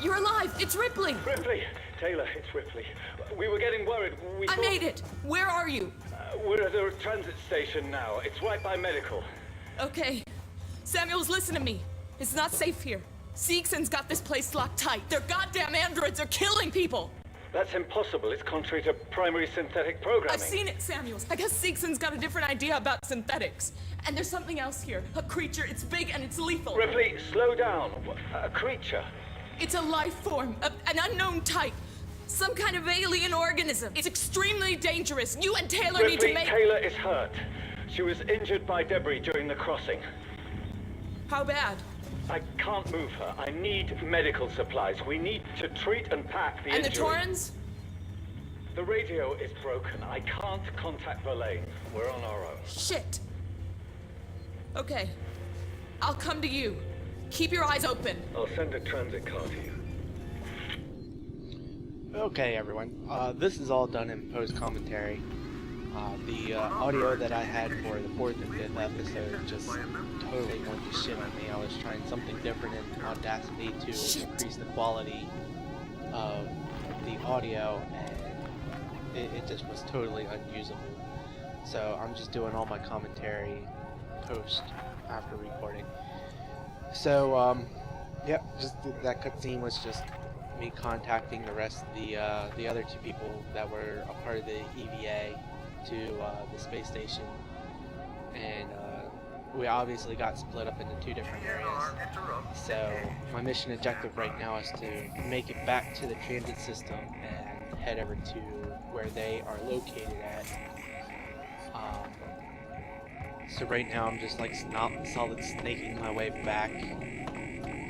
You're alive! It's Ripley! Ripley! Taylor, it's Ripley. We were getting worried. I made it! Where are you? We're at a transit station now. It's right by medical. Okay. Samuels, listen to me. It's not safe here. Seegson's got this place locked tight. Their goddamn androids are killing people! That's impossible. It's contrary to primary synthetic programming. I've seen it, Samuels. I guess Seegson's got a different idea about synthetics. And there's something else here. A creature. It's big and it's lethal. Ripley, slow down. A creature? It's a life form. An unknown type. Some kind of alien organism. It's extremely dangerous. You and Taylor need to make... Taylor is hurt. She was injured by debris during the crossing. How bad? I can't move her. I need medical supplies. We need to treat and pack the injury. And the Torrens? The radio is broken. I can't contact Verlaine. We're on our own. Shit. Okay. I'll come to you. Keep your eyes open. I'll send a transit car to you. Okay, everyone. This is all done in post-commentary. The audio that I had for the 4th and 5th episode just totally went to shit on me. I was trying something different in Audacity to increase the quality of the audio, and it just was totally unusable. So I'm just doing all my commentary post after recording. So, yep, just that cutscene was just me contacting the rest of the other 2 people that were a part of the EVA to the space station, and we obviously got split up into 2 different areas. So my mission objective right now is to make it back to the transit system and head over to where they are located at. So right now I'm just like solid snaking my way back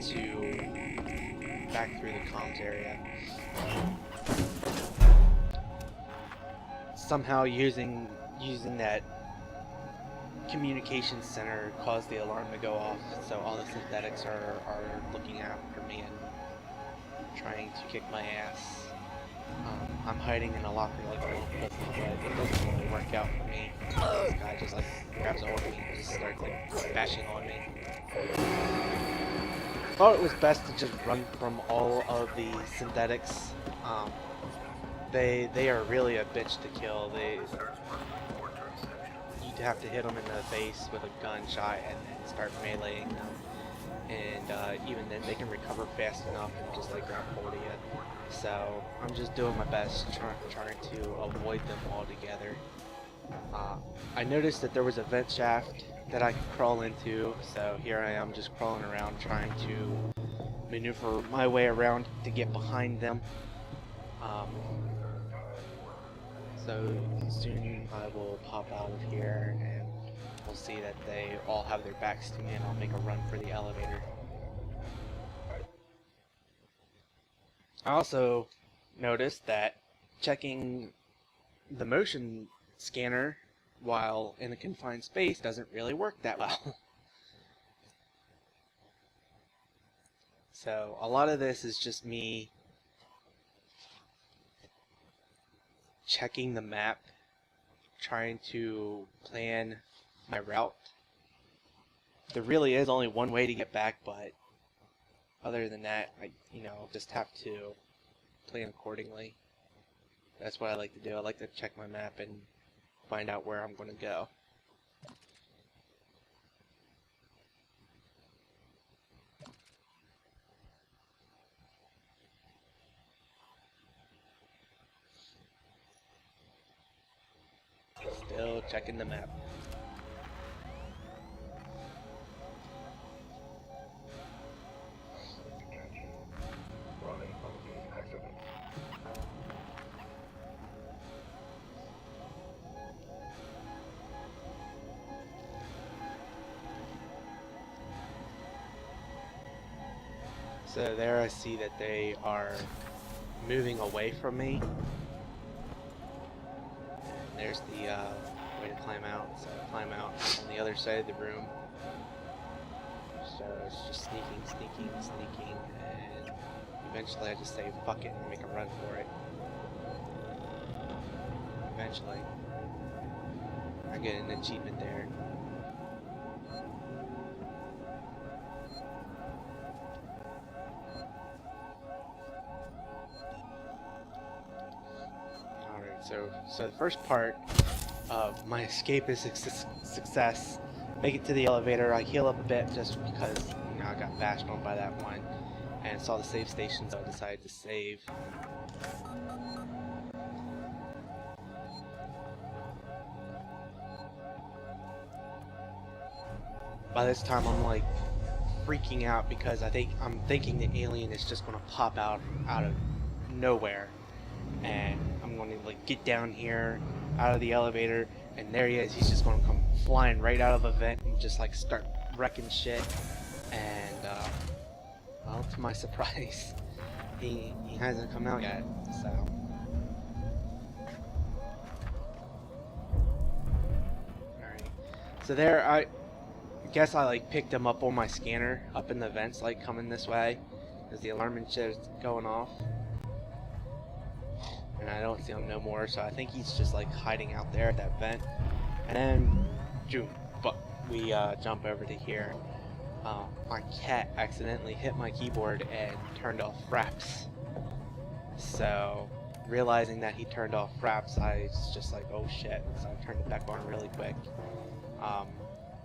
through the comms area. Somehow using that communication center caused the alarm to go off, so all the synthetics are looking after me and trying to kick my ass. I'm hiding in a locker like a little pussy, but it doesn't really work out for me. This guy just like grabs a hold of me and just starts like bashing on me. Thought it was best to just run from all of the synthetics. They are really a bitch to kill. You'd have to hit them in the face with a gunshot and then start meleeing them. And even then, they can recover fast enough and just like grab hold of you. So I'm just doing my best, trying to avoid them altogether. I noticed that there was a vent shaft that I could crawl into, so here I am just crawling around trying to maneuver my way around to get behind them. So soon I will pop out of here and we'll see that they all have their backs to me, and I'll make a run for the elevator. I also noticed that checking the motion scanner while in a confined space doesn't really work that well. So a lot of this is just me checking the map, trying to plan my route. There really is only one way to get back, but other than that, I just have to plan accordingly. That's what I like to do. I like to check my map and find out where I'm going to go. Still checking the map. So there I see that they are moving away from me. There's the way to climb out. So I climb out on the other side of the room. So it's just sneaking, and eventually I just say fuck it and make a run for it. Eventually I get an achievement there. So the first part of my escape is success. Make it to the elevator. I heal up a bit just because, you know, I got bashed on by that one, and saw the save station, so I decided to save. By this time, I'm like freaking out because I'm thinking the alien is just gonna pop out of nowhere, and I'm going to like get down here out of the elevator, and there he is. He's just going to come flying right out of a vent and just like start wrecking shit. And well, to my surprise, he hasn't come out yet. So alright, so there I guess I like picked him up on my scanner up in the vents, like coming this way as the alarm and shit is going off. And I don't see him no more, so I think he's just like hiding out there at that vent. And then, but we jump over to here. My cat accidentally hit my keyboard and turned off fraps. So, realizing that he turned off fraps, I was just like, oh shit. So I turned it back on really quick.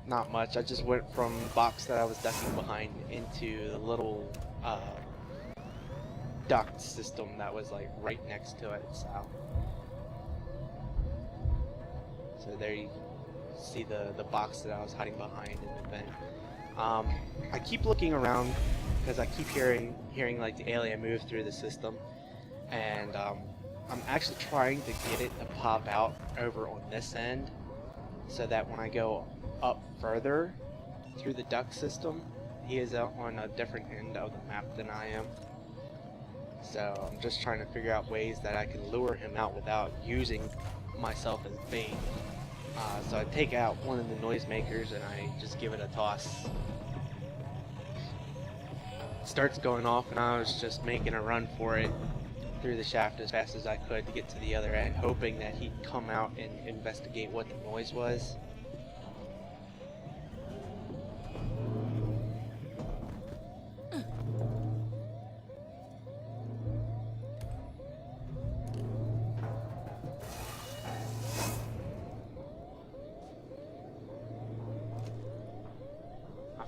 Not much. I just went from the box that I was ducking behind into the little duct system that was like right next to it. So there you see the box that I was hiding behind in the vent. I keep looking around because I keep hearing like the alien move through the system, and I'm actually trying to get it to pop out over on this end, so that when I go up further through the duct system, he is out on a different end of the map than I am. So I'm just trying to figure out ways that I can lure him out without using myself as bait. So I take out one of the noisemakers and I just give it a toss. It starts going off, and I was just making a run for it through the shaft as fast as I could to get to the other end, hoping that he'd come out and investigate what the noise was.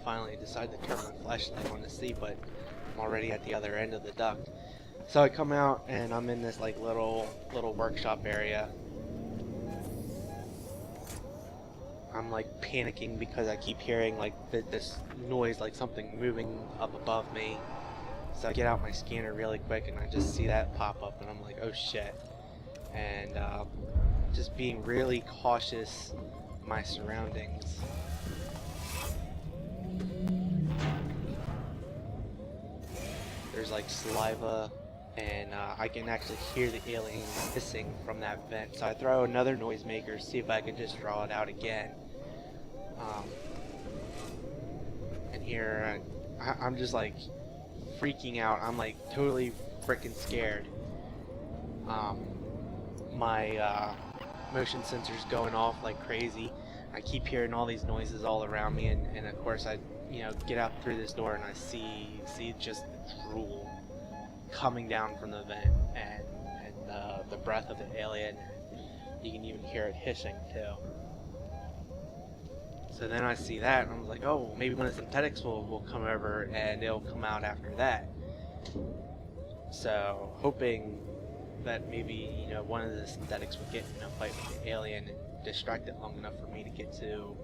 Finally decide to turn my flashlight on to see, but I'm already at the other end of the duct. So I come out and I'm in this like little workshop area. I'm like panicking because I keep hearing like this noise, like something moving up above me. So I get out my scanner really quick and I just see that pop up, and I'm like, oh shit. And just being really cautious of my surroundings. There's like saliva, and I can actually hear the alien hissing from that vent. So I throw another noisemaker, see if I can just draw it out again. And here I'm just like freaking out. I'm like totally freaking scared. My motion sensor's going off like crazy. I keep hearing all these noises all around me, and of course I get out through this door and I see just the drool coming down from the vent, and the breath of the alien. You can even hear it hissing too. So then I see that and I was like, oh, maybe one of the synthetics will come over and it'll come out after that. So hoping that maybe one of the synthetics would get in a fight with the alien and distract it long enough for me to get to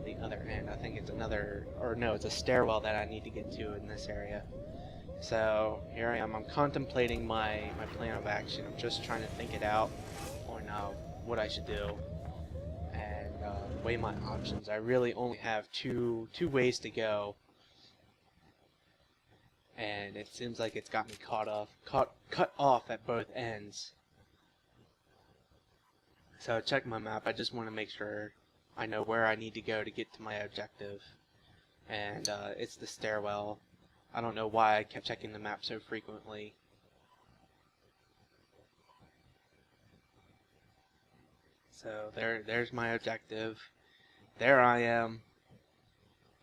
the other end. I think it's it's a stairwell that I need to get to in this area. So here I am. I'm contemplating my plan of action. I'm just trying to think it out on what I should do and weigh my options. I really only have two ways to go, and it seems like it's got me cut off at both ends. So check my map. I just want to make sure I know where I need to go to get to my objective, and it's the stairwell. I don't know why I kept checking the map so frequently. So there's my objective. There I am,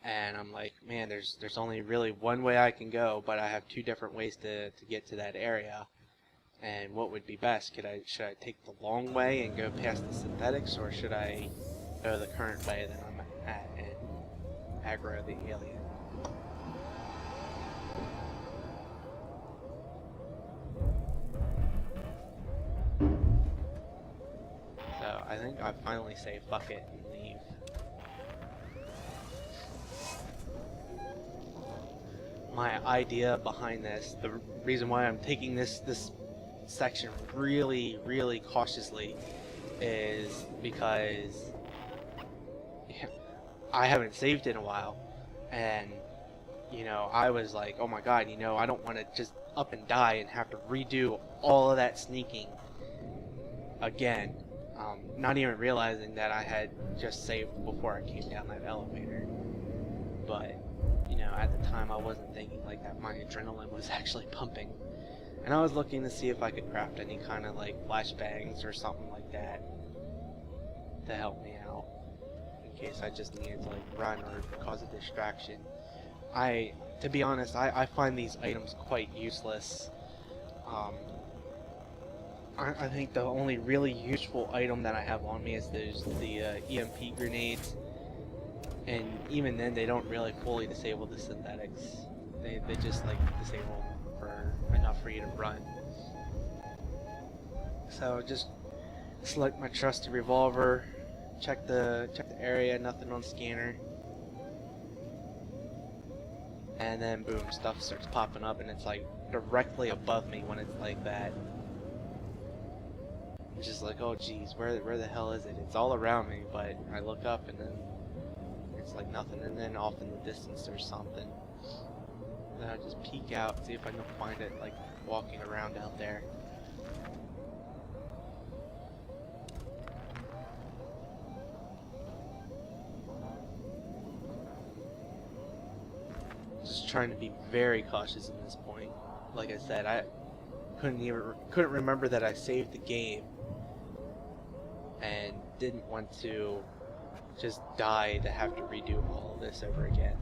and I'm like, man, there's only really one way I can go, but I have two different ways to get to that area. and what would be best. Should I take the long way and go past the synthetics, or should I go the current way that I'm at and aggro the alien? So I think I finally say fuck it and leave. My idea behind this, the reason why I'm taking this section really cautiously, is because I haven't saved in a while, and you know, I was like, oh my god, you know, I don't want to just up and die and have to redo all of that sneaking again, not even realizing that I had just saved before I came down that elevator. But you know, at the time I wasn't thinking like that. My adrenaline was actually pumping, and I was looking to see if I could craft any kind of like flashbangs or something like that to help me out in case I just needed to like run or cause a distraction. To be honest, I find these items quite useless. I think the only really useful item that I have on me is the EMP grenades. And even then, they don't really fully disable the synthetics. They just like disable for enough for you to run. So just select my trusty revolver, check the area, nothing on scanner, and then boom, stuff starts popping up, and it's like directly above me when it's like that. I'm just like, oh geez, where the hell is it? It's all around me, but I look up and then it's like nothing, and then off in the distance there's something. Then I just peek out, see if I can find it, like walking around out there. Just trying to be very cautious in this point. Like I said, I couldn't remember that I saved the game, and didn't want to just die to have to redo all of this over again.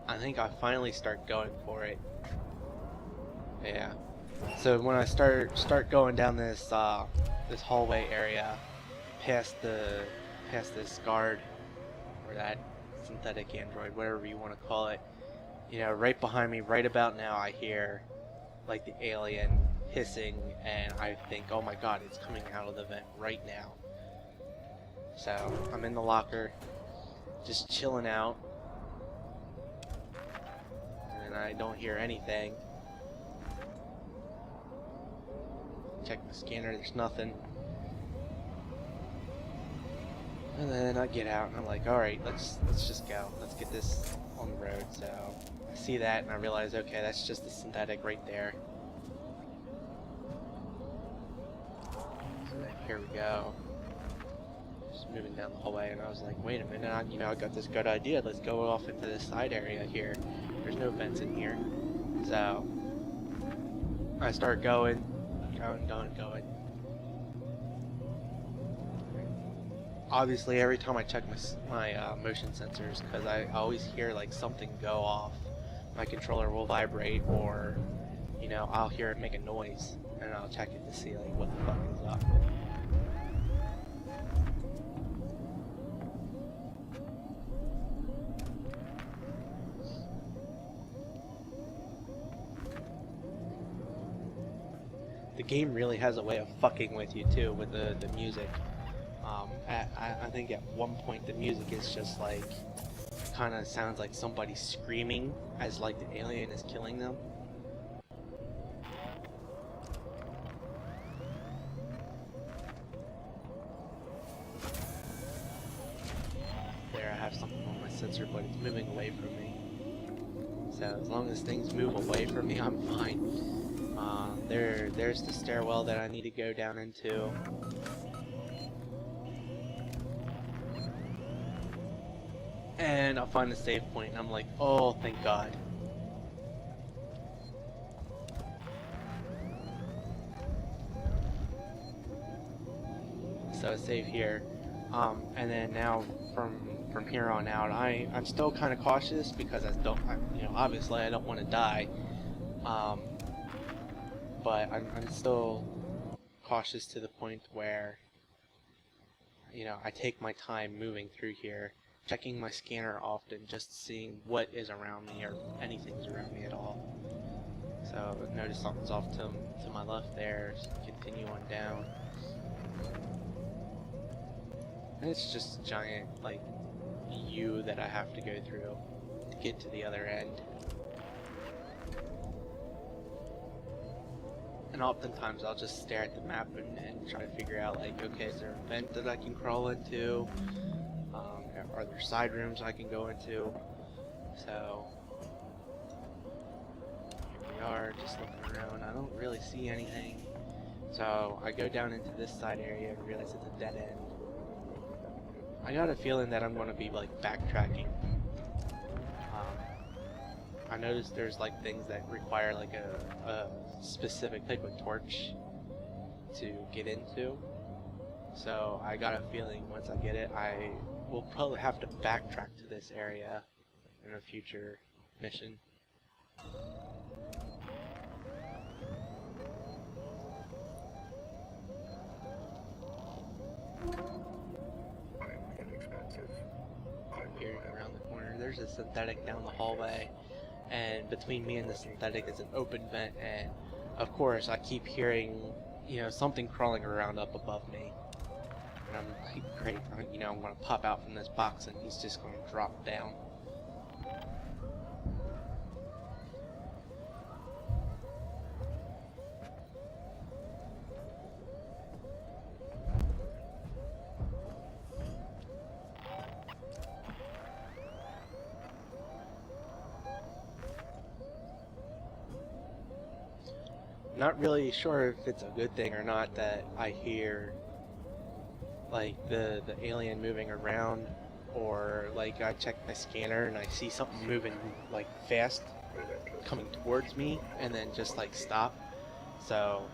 I think I finally start going for it. Yeah. So when I start going down this this hallway area, past this guard, or that synthetic android, whatever you want to call it, you know, right behind me, right about now, I hear like the alien hissing, and I think, oh my god, it's coming out of the vent right now. So I'm in the locker, just chilling out, and I don't hear anything. Check the scanner, there's nothing. And then I get out and I'm like, alright, let's just go. Let's get this on the road. So I see that and I realize, okay, that's just the synthetic right there. So then here we go. Just moving down the hallway, and I was like, wait a minute, I got this good idea. Let's go off into this side area here. There's no vents in here. So I start going. Obviously, every time I check my motion sensors, because I always hear like something go off, my controller will vibrate, or you know, I'll hear it make a noise, and I'll check it to see like what the fuck is up. The game really has a way of fucking with you too, with the music. I think at one point the music is just like, kind of sounds like somebody screaming as like the alien is killing them. There, I have something on my sensor, but it's moving away from me. So as long as things move away from me, I'm fine. There's the stairwell that I need to go down into. And I'll find the save point, and I'm like, oh, thank God. So I save here. And then now from here on out, I'm still kind of cautious because obviously I don't want to die. But I'm still cautious to the point where, I take my time moving through here, checking my scanner often, just seeing what is around me or if anything's around me at all. So notice something's off to my left there. Continue on down. And it's just a giant, U that I have to go through to get to the other end. And oftentimes I'll just stare at the map and try to figure out, okay, is there a vent that I can crawl into? Are there side rooms I can go into? So, here we are, just looking around. I don't really see anything. So, I go down into this side area and realize it's a dead end. I got a feeling that I'm going to be, backtracking. I noticed there's things that require a specific type of torch to get into. So I got a feeling once I get it, I will probably have to backtrack to this area in a future mission. Peering around the corner, there's a synthetic down the hallway. And between me and the synthetic is an open vent, and of course I keep hearing, something crawling around up above me. And I'm like, great, I'm going to pop out from this box and he's just going to drop down. Not really sure if it's a good thing or not that I hear the alien moving around, or I check my scanner and I see something moving fast coming towards me and then just stop. So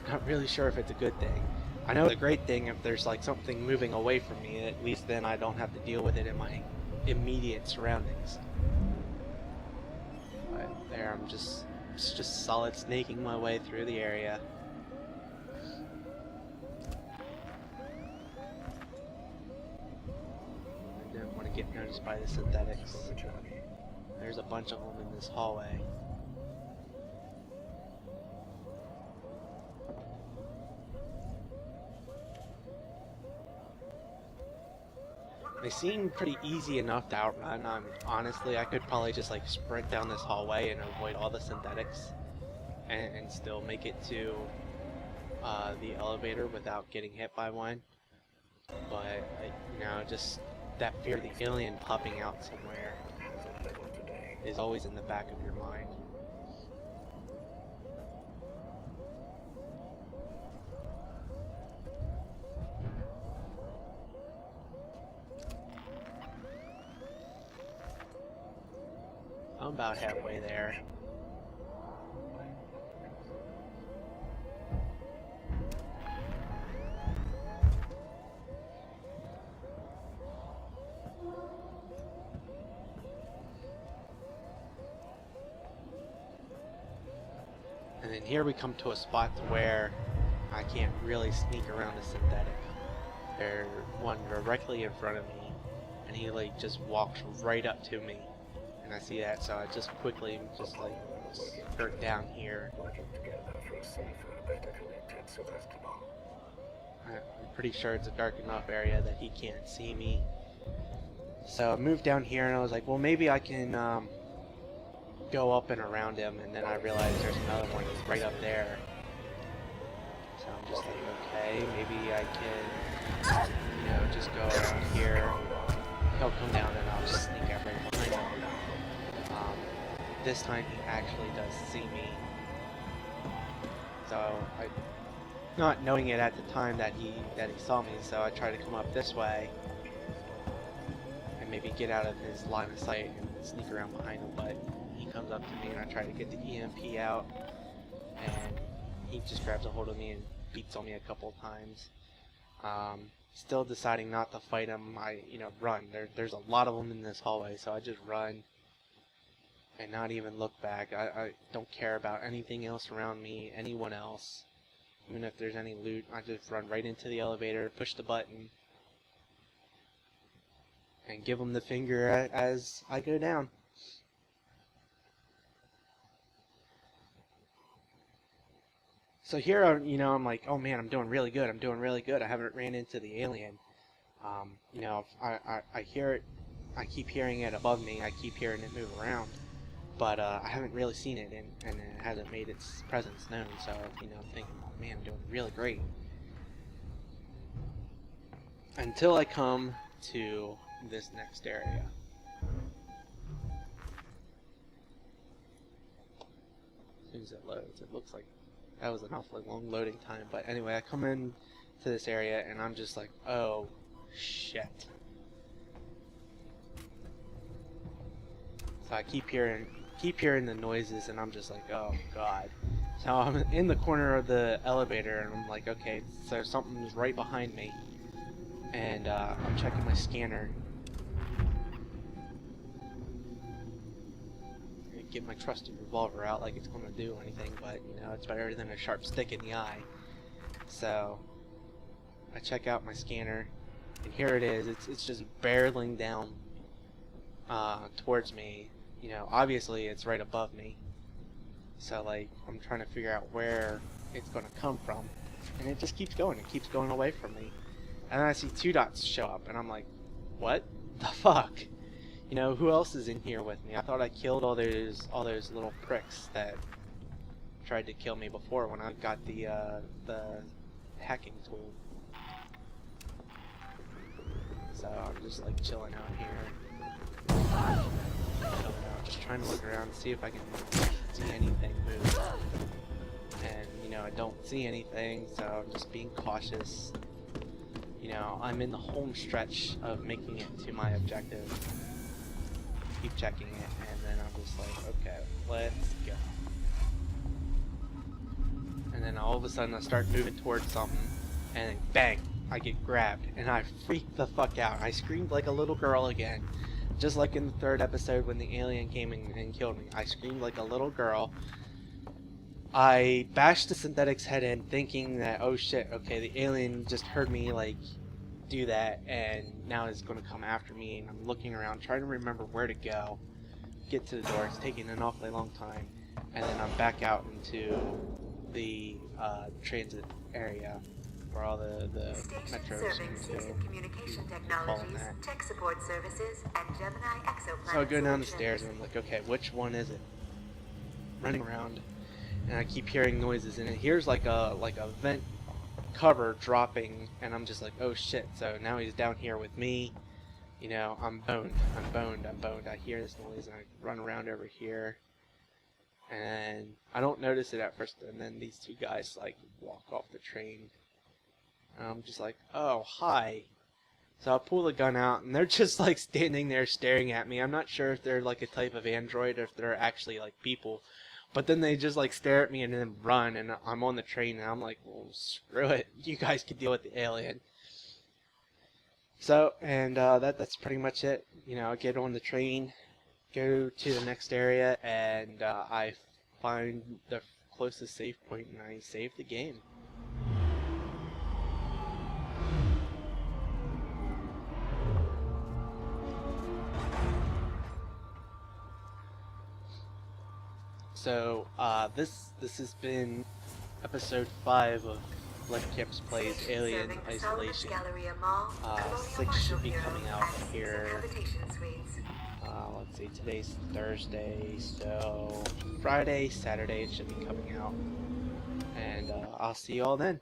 not really sure if it's a good thing. I know it's a great thing if there's something moving away from me. At least then I don't have to deal with it in my immediate surroundings. But there, I'm just solid snaking my way through the area. I don't want to get noticed by the synthetics. There's a bunch of them in this hallway. They seem pretty easy enough to outrun. Honestly, I could probably just sprint down this hallway and avoid all the synthetics and still make it to the elevator without getting hit by one. But, just that fear of the alien popping out somewhere is always in the back of your mind. I'm about halfway there. And then here we come to a spot where I can't really sneak around the synthetic. There's one directly in front of me, and he just walks right up to me. And I see that, so I just quickly skirt down here. I'm pretty sure it's a dark enough area that he can't see me. So I moved down here and I was like, well, maybe I can go up and around him, and then I realized there's another one right up there. So I'm just okay, maybe I can, just go around here. He'll come down and I'll just sneak up right behind him. This time he actually does see me. So not knowing it at the time that he saw me, so I try to come up this way and maybe get out of his line of sight and sneak around behind him, but he comes up to me and I try to get the EMP out, and he just grabs a hold of me and beats on me a couple of times. Still deciding not to fight them. I, run. There's a lot of them in this hallway, so I just run and not even look back. I don't care about anything else around me, anyone else. Even if there's any loot, I just run right into the elevator, push the button, and give them the finger as I go down. So here, I'm like, oh man, I'm doing really good. I'm doing really good. I haven't ran into the alien. I hear it. I keep hearing it above me. I keep hearing it move around. But I haven't really seen it, and it hasn't made its presence known. So, I'm thinking, oh man, I'm doing really great. Until I come to this next area. As soon as it loads, it looks like that was an awfully long loading time. But anyway, I come in to this area, and I'm just like, oh shit. So I keep hearing the noises, and I'm just like, oh god. So I'm in the corner of the elevator, and I'm like, okay, so something's right behind me, and I'm checking my scanner. I get my trusty revolver out like it's gonna do anything, but it's better than a sharp stick in the eye. So I check out my scanner, and here it is. It's just barreling down towards me. Obviously it's right above me. So like I'm trying to figure out where it's gonna come from, and it just keeps going. It keeps going away from me, and then I see 2 dots show up, and I'm like, what the fuck? Who else is in here with me? I thought I killed all those little pricks that tried to kill me before when I got the hacking tool. So I'm just like chilling out here. Just trying to look around and see if I can see anything move. And I don't see anything, so I'm just being cautious. I'm in the home stretch of making it to my objective. Keep checking it, and then I'm just like, okay, let's go. And then all of a sudden I start moving towards something, and then bang, I get grabbed, and I freak the fuck out. I screamed like a little girl again. Just like in the 3rd episode when the alien came and killed me. I screamed like a little girl. I bashed the synthetic's head in, thinking that, oh shit, okay, the alien just heard me like do that, and now it's going to come after me. And I'm looking around, trying to remember where to go. Get to the door. It's taking an awfully long time. And then I'm back out into the transit area where all the metros seem to call in that. Tech support services and Gemini exoplanet. So I go down the stairs, and I'm like, okay, which one is it? Running around, and I keep hearing noises, and it hears like a vent cover dropping, and I'm just like, oh shit. So now he's down here with me. I'm boned. I hear this noise, and I run around over here, and I don't notice it at first, and then these 2 guys like walk off the train. And I'm just like, oh, hi. So I pull the gun out, and they're just like standing there staring at me. I'm not sure if they're like a type of android or if they're actually like people. But then they just like stare at me and then run, and I'm on the train, and I'm like, well, screw it. You guys can deal with the alien. So, and that's pretty much it. I get on the train, go to the next area, and I find the closest save point, and I save the game. So, this has been episode 5 of Bloodkips Plays Alien Isolation. 6 should be coming out here. Let's see, today's Thursday, so Friday, Saturday it should be coming out. And I'll see you all then.